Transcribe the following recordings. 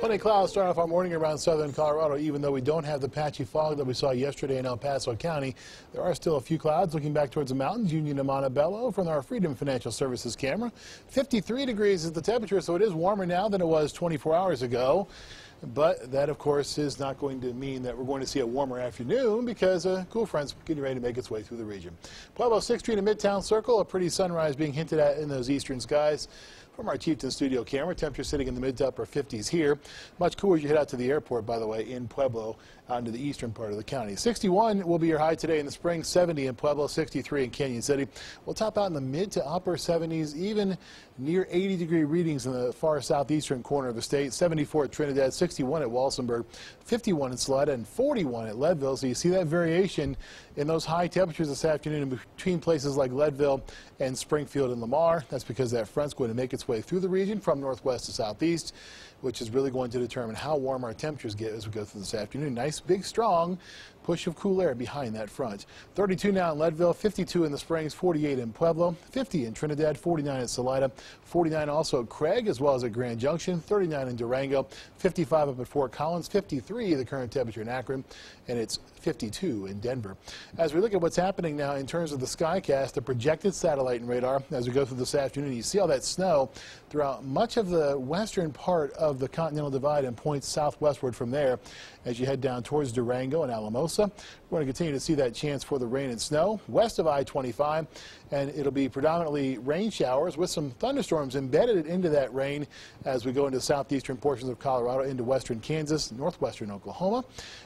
Plenty of clouds starting off our morning around southern Colorado. Even though we don't have the patchy fog that we saw yesterday in El Paso County, there are still a few clouds looking back towards the mountains. Union and Montebello from our Freedom Financial Services camera. 53 degrees is the temperature, so it is warmer now than it was 24 hours ago. But that, of course, is not going to mean that we're going to see a warmer afternoon because a cool front's getting ready to make its way through the region. Pueblo 6th Street and Midtown Circle, a pretty sunrise being hinted at in those eastern skies. From our Chieftain studio camera, temperature sitting in the mid to upper 50s here. Much cooler as you head out to the airport, by the way, in Pueblo, out into the eastern part of the county. 61 will be your high today in the spring, 70 in Pueblo, 63 in Canyon City. We'll top out in the mid to upper 70s, even near 80-degree readings in the far southeastern corner of the state. 74 at Trinidad, 61 at Walsenburg, 51 in Salida, and 41 at Leadville. So you see that variation in those high temperatures this afternoon in between places like Leadville and Springfield and Lamar. That's because that front's going to make its way through the region from northwest to southeast, which is really going to determine how warm our temperatures get as we go through this afternoon. Nice, big, strong push of cool air behind that front. 32 now in Leadville, 52 in the Springs, 48 in Pueblo, 50 in Trinidad, 49 at Salida, 49 also at Craig as well as at Grand Junction, 39 in Durango, 55 up at Fort Collins, 53 the current temperature in Akron, and it's 52 in Denver. As we look at what's happening now in terms of the skycast, the projected satellite and radar as we go through this afternoon, you see all that snow throughout much of the western part of the Continental Divide and points southwestward from there as you head down towards Durango and Alamosa. We're going to continue to see that chance for the rain and snow west of I-25, and it'll be predominantly rain showers with some thunderstorms embedded into that rain as we go into southeastern portions of Colorado, into western Kansas, northwestern Oklahoma.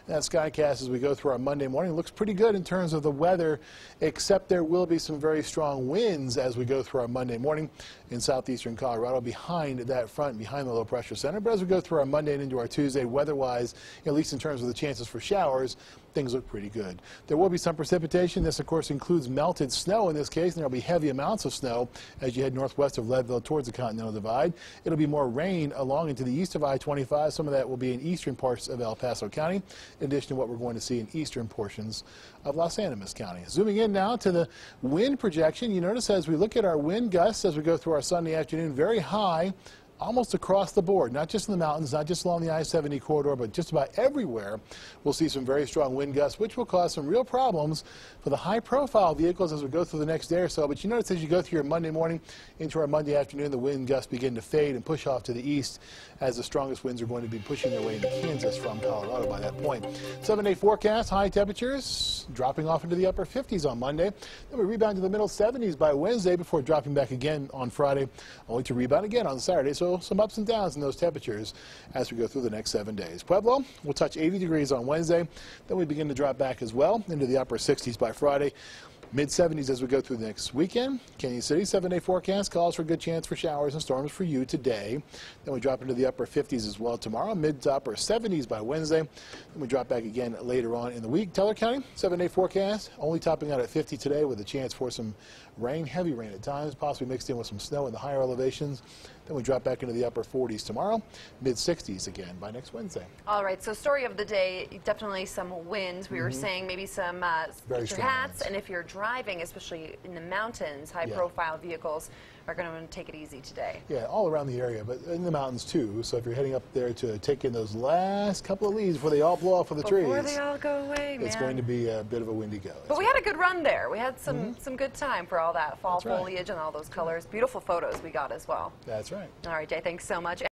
And that skycast as we go through our Monday morning looks pretty good in terms of the weather, except there will be some very strong winds as we go through our Monday morning in southeastern Colorado behind that front, behind the low pressure center. But as we go through our Monday and into our Tuesday, weather-wise, at least in terms of the chances for showers, things look pretty good. There will be some precipitation. This, of course, includes melted snow in this case, and there will be heavy amounts of snow as you head northwest of Leadville towards the Continental Divide. It'll be more rain along into the east of I-25. Some of that will be in eastern parts of El Paso County, in addition to what we're going to see in eastern portions of Los Animas County. Zooming in now to the wind projection, you notice as we look at our wind gusts as we go through our Sunday afternoon, very high, almost across the board, not just in the mountains, not just along the I-70 corridor, but just about everywhere. We'll see some very strong wind gusts, which will cause some real problems for the high-profile vehicles as we go through the next day or so. But you notice as you go through your Monday morning into our Monday afternoon, the wind gusts begin to fade and push off to the east as the strongest winds are going to be pushing their way into Kansas from Colorado by that point. 7-day forecast, high temperatures dropping off into the upper 50s on Monday. Then we rebound to the middle 70s by Wednesday before dropping back again on Friday, only to rebound again on Saturday. So some ups and downs in those temperatures as we go through the next 7 days. Pueblo will touch 80 degrees on Wednesday. Then we begin to drop back as well into the upper 60s by Friday. Mid-70s as we go through the next weekend. Canyon City, 7-day forecast calls for a good chance for showers and storms for you today. Then we drop into the upper 50s as well tomorrow, mid to upper 70s by Wednesday. Then we drop back again later on in the week. Teller County, 7-day forecast, only topping out at 50 today with a chance for some rain, heavy rain at times, possibly mixed in with some snow in the higher elevations. Then we drop back into the upper 40s tomorrow, mid-60s again by next Wednesday. All right, so story of the day, definitely some winds. We were saying maybe some hats, winds. And if you're driving, especially in the mountains, high-profile vehicles are going to take it easy today. Yeah, all around the area, but in the mountains too. So if you're heading up there to take in those last couple of leaves before they all blow off of the trees, before they all go away, man, it's going to be a bit of a windy go. But we had a good run there. We had some good time for all that fall foliage and all those colors. Beautiful photos we got as well. That's right. All right, Jay, thanks so much.